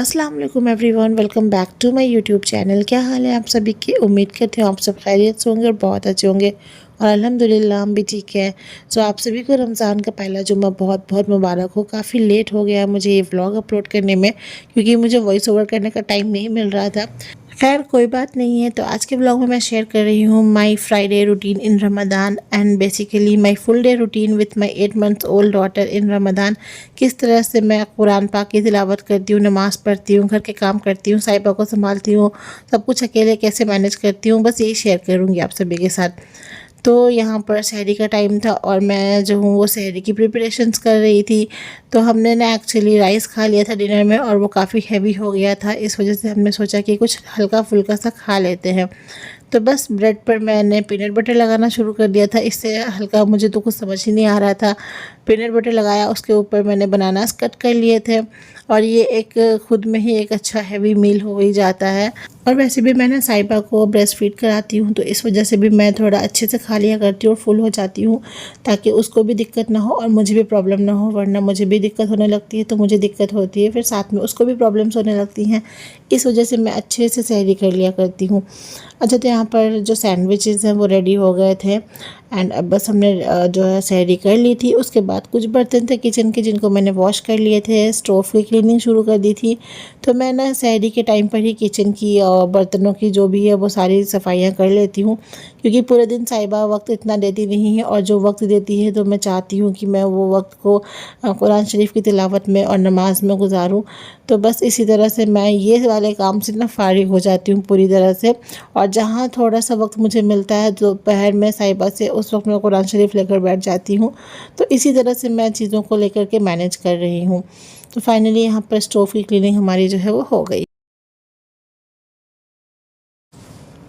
अस्सलाम वालेकुम everyone, welcome back to my YouTube channel. क्या हाल है आप सभी की? उम्मीद करते हैं आप सब खैरियत से होंगे और बहुत अच्छे होंगे और अल्हम्दुलिल्लाह हम भी ठीक है। सो आप सभी को रमज़ान का पहला जुम्मा बहुत बहुत मुबारक हो। काफ़ी लेट हो गया मुझे ये व्लॉग अपलोड करने में क्योंकि मुझे वॉइस ओवर करने का टाइम नहीं मिल रहा था। खैर कोई बात नहीं है। तो आज के व्लॉग में मैं शेयर कर रही हूँ my Friday routine in Ramadan and basically my full day routine with my 8 months old daughter in Ramadan. किस तरह से मैं कुरान पाक की तिलावत करती हूँ, नमाज़ पढ़ती हूँ, घर के काम करती हूँ, साहिबा को संभालती हूँ, सब कुछ अकेले कैसे मैनेज करती हूँ, बस यही शेयर करूँगी आप सभी के साथ। तो यहाँ पर सहरी का टाइम था और मैं जो हूँ वो सहरी की प्रिपरेशंस कर रही थी। तो हमने ना एक्चुअली राइस खा लिया था डिनर में और वो काफ़ी हैवी हो गया था, इस वजह से हमने सोचा कि कुछ हल्का फुल्का सा खा लेते हैं। तो बस ब्रेड पर मैंने पीनट बटर लगाना शुरू कर दिया था। इससे हल्का मुझे तो कुछ समझ ही नहीं आ रहा था। पीनट बटर लगाया, उसके ऊपर मैंने बनानास कट कर लिए थे और ये एक खुद में ही एक अच्छा हैवी मील हो ही जाता है। और वैसे भी मैंने साहिबा को ब्रेस्ट फीड कराती हूँ तो इस वजह से भी मैं थोड़ा अच्छे से खा लिया करती हूँ और फुल हो जाती हूँ ताकि उसको भी दिक्कत ना हो और मुझे भी प्रॉब्लम ना हो, वरना मुझे भी दिक्कत होने लगती है तो मुझे दिक्कत होती है, फिर साथ में उसको भी प्रॉब्लम्स होने लगती हैं। इस वजह से मैं अच्छे से सहरी कर लिया करती हूँ। अच्छा, तो यहाँ पर जो सैंडविचेस हैं वो रेडी हो गए थे एंड अब बस हमने जो है सहरी कर ली थी। उसके बाद कुछ बर्तन थे किचन के जिनको मैंने वॉश कर लिए थे, स्टोव की क्लीनिंग शुरू कर दी थी। तो मैं ना सहरी के टाइम पर ही किचन की और बर्तनों की जो भी है वो सारी सफाइयाँ कर लेती हूँ क्योंकि पूरे दिन साहिबा वक्त इतना देती नहीं है और जो वक्त देती है तो मैं चाहती हूँ कि मैं वो वक्त को कुरान शरीफ की तिलावत में और नमाज में गुजारूँ। तो बस इसी तरह से मैं ये वाले काम से ना फारिग हो जाती हूँ पूरी तरह से। और जहाँ थोड़ा सा वक्त मुझे मिलता है दोपहर में साहिबा से, उस वक्त मैं कुरान शरीफ लेकर बैठ जाती हूँ। तो इसी तरह से मैं चीज़ों को लेकर के मैनेज कर रही हूँ। तो फाइनली यहाँ पर स्टोव की क्लीनिंग हमारी जो है वो हो गई।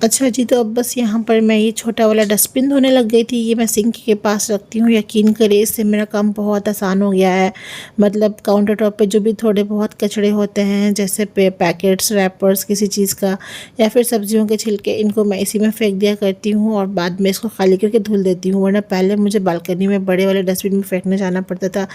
अच्छा जी, तो अब बस यहाँ पर मैं ये छोटा वाला डस्टबिन धोने लग गई थी। ये मैं सिंक के पास रखती हूँ। यकीन करें इससे मेरा काम बहुत आसान हो गया है। मतलब काउंटर टॉप पे जो भी थोड़े बहुत कचड़े होते हैं जैसे पैकेट्स, रैपर्स किसी चीज़ का या फिर सब्जियों के छिलके, इनको मैं इसी में फेंक दिया करती हूँ और बाद में इसको खाली करके धुल देती हूँ। वरना पहले मुझे बालकनी में बड़े वाले डस्टबिन में फेंकने जाना पड़ता था,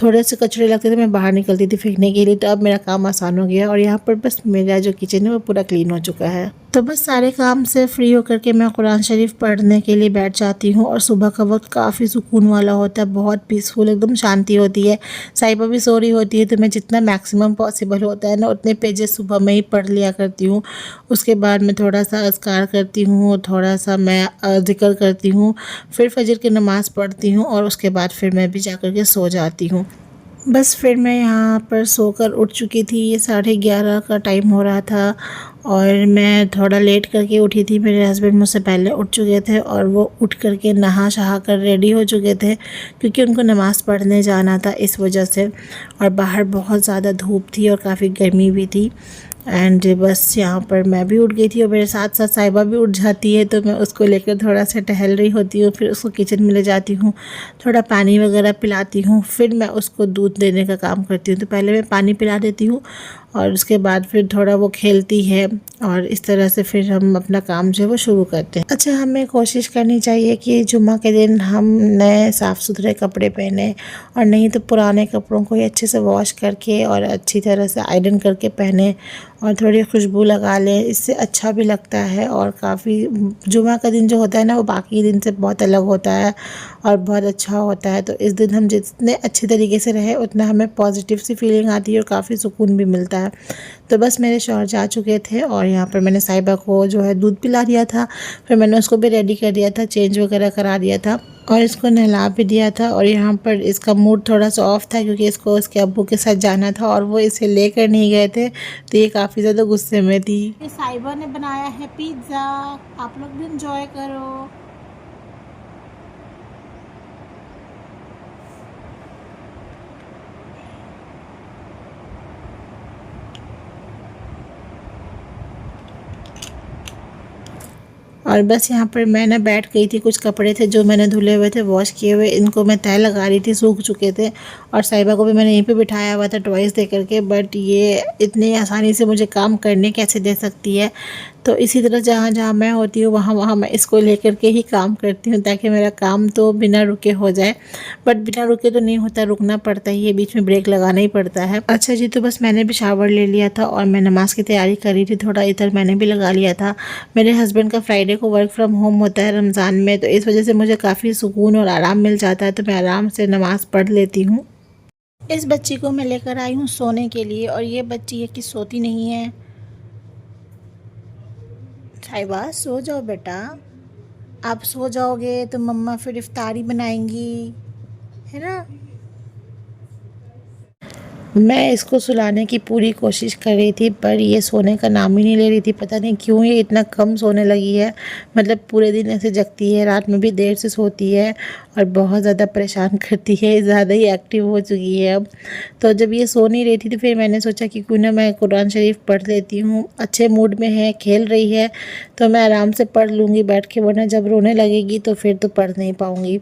थोड़े से कचड़े लगते थे, मैं बाहर निकलती थी फेंकने के लिए। तो अब मेरा काम आसान हो गया और यहाँ पर बस मेरा जो किचन है वो पूरा क्लीन हो चुका है। तो बस सारे काम से फ्री होकर के मैं कुरान शरीफ पढ़ने के लिए बैठ जाती हूँ और सुबह का वक्त काफ़ी सुकून वाला होता है, बहुत पीसफुल, एकदम शांति होती है। साहिबा भी सो रही होती है तो मैं जितना मैक्सिमम पॉसिबल होता है ना उतने पेजेस सुबह में ही पढ़ लिया करती हूँ। उसके बाद मैं थोड़ा सा अज़कार करती हूँ, थोड़ा सा मैं ज़िक्र करती हूँ, फिर फजर की नमाज़ पढ़ती हूँ और उसके बाद फिर मैं भी जा कर के सो जाती हूँ। बस फिर मैं यहाँ पर सोकर उठ चुकी थी। ये 11:30 का टाइम हो रहा था और मैं थोड़ा लेट करके उठी थी। मेरे हस्बैंड मुझसे पहले उठ चुके थे और वो उठ करके नहा शहा कर रेडी हो चुके थे क्योंकि उनको नमाज़ पढ़ने जाना था इस वजह से। और बाहर बहुत ज़्यादा धूप थी और काफ़ी गर्मी भी थी एंड बस यहाँ पर मैं भी उठ गई थी और मेरे साथ साथ साहिबा भी उठ जाती है तो मैं उसको लेकर थोड़ा सा टहल रही होती हूँ। फिर उसको किचन में ले जाती हूँ, थोड़ा पानी वगैरह पिलाती हूँ, फिर मैं उसको दूध देने का काम करती हूँ। तो पहले मैं पानी पिला देती हूँ और उसके बाद फिर थोड़ा वो खेलती है और इस तरह से फिर हम अपना काम जो है वो शुरू करते हैं। अच्छा, हमें कोशिश करनी चाहिए कि जुम्मा के दिन हम नए साफ़ सुथरे कपड़े पहने और नहीं तो पुराने कपड़ों को ही अच्छे से वॉश करके और अच्छी तरह से आयरन करके पहने और थोड़ी खुशबू लगा लें। इससे अच्छा भी लगता है और काफ़ी जुम्मा का दिन जो होता है ना वो बाकी दिन से बहुत अलग होता है और बहुत अच्छा होता है। तो इस दिन हम जितने अच्छे तरीके से रहें उतना हमें पॉजिटिव सी फीलिंग आती है और काफ़ी सुकून भी मिलता है। तो बस मेरे शौहर जा चुके थे और यहाँ पर मैंने साहिबा को जो है दूध पिला दिया था, फिर मैंने उसको भी रेडी कर दिया था, चेंज वगैरह करा दिया था और इसको नहला भी दिया था। और यहाँ पर इसका मूड थोड़ा सा ऑफ था क्योंकि इसको उसके अब्बू के साथ जाना था और वो इसे लेकर नहीं गए थे तो ये काफ़ी ज़्यादा गुस्से में थी। साहिबा ने बनाया है पिज़्ज़ा, आप लोग भी इंजॉय करो। और बस यहाँ पर मैं ना बैठ गई थी। कुछ कपड़े थे जो मैंने धुले हुए थे, वॉश किए हुए, इनको मैं तह लगा रही थी, सूख चुके थे। और साहिबा को भी मैंने यहीं पे बिठाया हुआ था टॉयज़ दे करके, बट ये इतनी आसानी से मुझे काम करने कैसे दे सकती है। तो इसी तरह जहाँ जहाँ मैं होती हूँ वहाँ वहाँ मैं इसको लेकर के ही काम करती हूँ, ताकि मेरा काम तो बिना रुके हो जाए। बट बिना रुके तो नहीं होता, रुकना पड़ता ही है, बीच में ब्रेक लगाना ही पड़ता है। अच्छा जी, तो बस मैंने भी शावर ले लिया था और मैं नमाज की तैयारी कर रही थी, थोड़ा इधर मैंने भी लगा लिया था। मेरे हस्बैंड का फ्राइडे को वर्क फ्रॉम होम होता है रमज़ान में, तो इस वजह से मुझे काफ़ी सुकून और आराम मिल जाता है, तो मैं आराम से नमाज़ पढ़ लेती हूँ। इस बच्ची को मैं लेकर आई हूँ सोने के लिए, और ये बच्ची है कि सोती नहीं है। साहिबा सो जाओ बेटा, आप सो जाओगे तो मम्मा फिर इफ्तारी बनाएंगी, है ना। मैं इसको सुलाने की पूरी कोशिश कर रही थी, पर ये सोने का नाम ही नहीं ले रही थी। पता नहीं क्यों ये इतना कम सोने लगी है, मतलब पूरे दिन ऐसे जगती है, रात में भी देर से सोती है और बहुत ज़्यादा परेशान करती है, ज़्यादा ही एक्टिव हो चुकी है अब। तो जब ये सो नहीं रही थी तो फिर मैंने सोचा कि क्यों ना मैं कुरान शरीफ पढ़ लेती हूँ। अच्छे मूड में है, खेल रही है, तो मैं आराम से पढ़ लूँगी बैठ के, वरना जब रोने लगेगी तो फिर तो पढ़ नहीं पाऊँगी।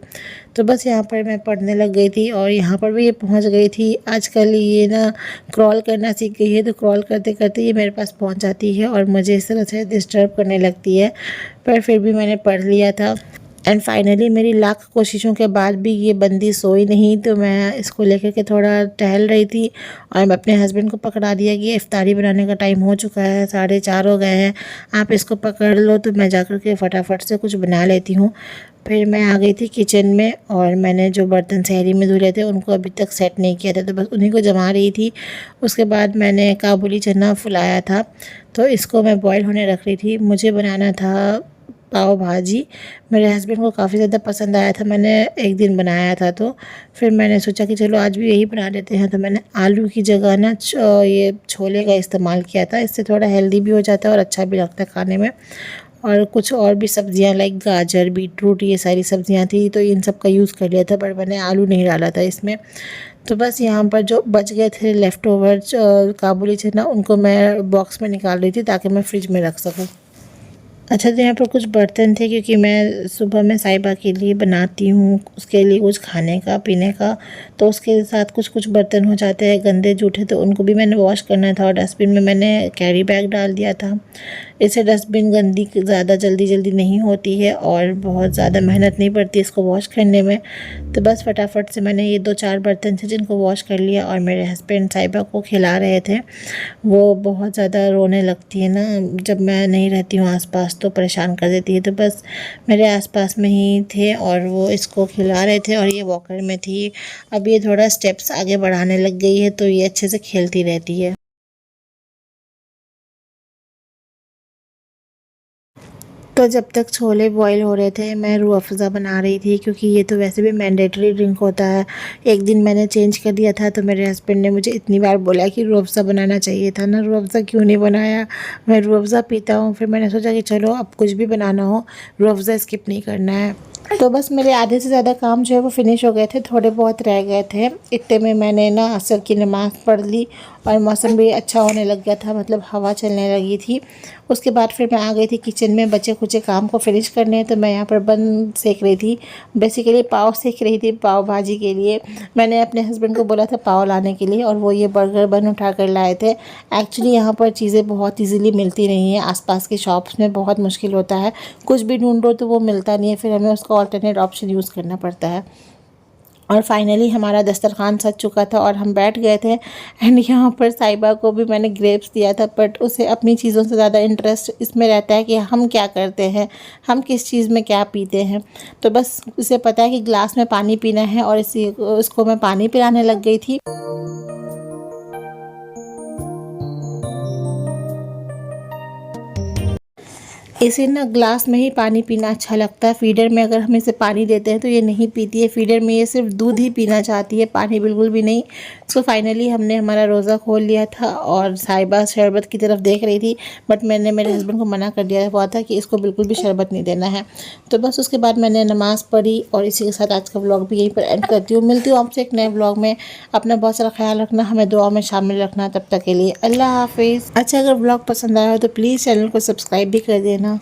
तो बस यहाँ पर मैं पढ़ने लग गई थी और यहाँ पर भी ये पहुँच गई थी। आजकल ये ना क्रॉल करना सीख गई है, तो क्रॉल करते करते ये मेरे पास पहुँच जाती है और मुझे इस तरह से डिस्टर्ब करने लगती है। पर फिर भी मैंने पढ़ लिया था एंड फाइनली मेरी लाख कोशिशों के बाद भी ये बंदी सोई नहीं, तो मैं इसको लेकर के थोड़ा टहल रही थी और मैं अपने हस्बैंड को पकड़ा दिया कि इफ्तारी बनाने का टाइम हो चुका है, 4:30 हो गए हैं, आप इसको पकड़ लो तो मैं जाकर के फटाफट से कुछ बना लेती हूँ। फिर मैं आ गई थी किचन में और मैंने जो बर्तन सहरी में धुले थे उनको अभी तक सेट नहीं किया था, तो बस उन्हीं को जमा रही थी। उसके बाद मैंने काबुली चना फुलाया था, तो इसको मैं बॉईल होने रख रही थी। मुझे बनाना था पाव भाजी, मेरे हस्बैंड को काफ़ी ज़्यादा पसंद आया था, मैंने एक दिन बनाया था, तो फिर मैंने सोचा कि चलो आज भी यही बना देते हैं। तो मैंने आलू की जगह ना ये छोले का इस्तेमाल किया था, इससे थोड़ा हेल्दी भी हो जाता है और अच्छा भी लगता है खाने में। और कुछ और भी सब्जियां लाइक गाजर, बीटरूट, ये सारी सब्जियां थी, तो इन सब का यूज़ कर लिया था, पर मैंने आलू नहीं डाला था इसमें। तो बस यहाँ पर जो बच गए थे लेफ़्ट ओवर काबुली चना, उनको मैं बॉक्स में निकाल रही थी ताकि मैं फ्रिज में रख सकूँ। अच्छा, तो यहाँ पर कुछ बर्तन थे क्योंकि मैं सुबह में साहिबा के लिए बनाती हूँ, उसके लिए कुछ खाने का पीने का, तो उसके साथ कुछ कुछ बर्तन हो जाते हैं गंदे जूठे, तो उनको भी मैंने वॉश करना था और डस्टबिन में मैंने कैरी बैग डाल दिया था। इससे डस्टबिन गंदी ज़्यादा जल्दी नहीं होती है और बहुत ज़्यादा मेहनत नहीं पड़ती इसको वॉश करने में। तो बस फटाफट से मैंने ये 2-4 बर्तन थे जिनको वॉश कर लिया और मेरे हस्बैंड साहिबा को खिला रहे थे। वो बहुत ज़्यादा रोने लगती है ना, जब मैं नहीं रहती हूँ आसपास तो परेशान कर देती है, तो बस मेरे आसपास में ही थे और वो इसको खिला रहे थे और ये वॉकर में थी। अब ये थोड़ा स्टेप्स आगे बढ़ाने लग गई है, तो ये अच्छे से खेलती रहती है। तो जब तक छोले बॉईल हो रहे थे मैं रूह अफ़ज़ा बना रही थी, क्योंकि ये तो वैसे भी मैंडेटरी ड्रिंक होता है। एक दिन मैंने चेंज कर दिया था, तो मेरे हस्बैंड ने मुझे इतनी बार बोला कि रूह अफ़ज़ा बनाना चाहिए था ना, रूह अफ़ज़ा क्यों नहीं बनाया। मैं रूह अफ़ज़ा पीता हूँ, फिर मैंने सोचा कि चलो अब कुछ भी बनाना हो रूह अफ़ज़ा स्किप नहीं करना है। तो बस मेरे आधे से ज़्यादा काम जो है वो फ़िनिश हो गए थे, थोड़े बहुत रह गए थे। इतने में मैंने ना असर की नमाज़ पढ़ ली और मौसम भी अच्छा होने लग गया था, मतलब हवा चलने लगी थी। उसके बाद फिर मैं आ गई थी किचन में बचे खुचे काम को फिनिश करने। तो मैं यहाँ पर बन सेक रही थी, बेसिकली पाव सेक रही थी पाव भाजी के लिए। मैंने अपने हस्बैंड को बोला था पाव लाने के लिए और वो ये बर्गर बन उठा कर लाए थे। एक्चुअली यहाँ पर चीज़ें बहुत ईजीली मिलती नहीं हैं, आसपास के शॉप्स में बहुत मुश्किल होता है, कुछ भी ढूंढो तो वो मिलता नहीं है, फिर हमें उसका ऑल्टरनेट ऑप्शन यूज़ करना पड़ता है। और फाइनली हमारा दस्तरखान सज चुका था और हम बैठ गए थे। एंड यहाँ पर साहिबा को भी मैंने ग्रेप्स दिया था, बट उसे अपनी चीज़ों से ज़्यादा इंटरेस्ट इसमें रहता है कि हम क्या करते हैं, हम किस चीज़ में क्या पीते हैं। तो बस उसे पता है कि ग्लास में पानी पीना है और इसको मैं पानी पिलाने लग गई थी। इसे ना ग्लास में ही पानी पीना अच्छा लगता है, फीडर में अगर हम इसे पानी देते हैं तो ये नहीं पीती है, फीडर में ये सिर्फ दूध ही पीना चाहती है, पानी बिल्कुल भी नहीं। सो फाइनली हमने हमारा रोज़ा खोल लिया था और साहिबा शरबत की तरफ देख रही थी, बट मैंने मेरे हस्बैंड को मना कर दिया हुआ था कि इसको बिल्कुल भी शरबत नहीं देना है। तो बस उसके बाद मैंने नमाज़ पढ़ी और इसी के साथ आज का व्लॉग भी यहीं पर एंड करती हूँ। मिलती हूँ आपसे एक नए व्लॉग में, अपना बहुत सारा ख्याल रखना, हमें दुआ में शामिल रखना, तब तक के लिए अल्लाह हाफिज़। अच्छा, अगर व्लॉग पसंद आया हो तो प्लीज़ चैनल को सब्सक्राइब भी कर देना।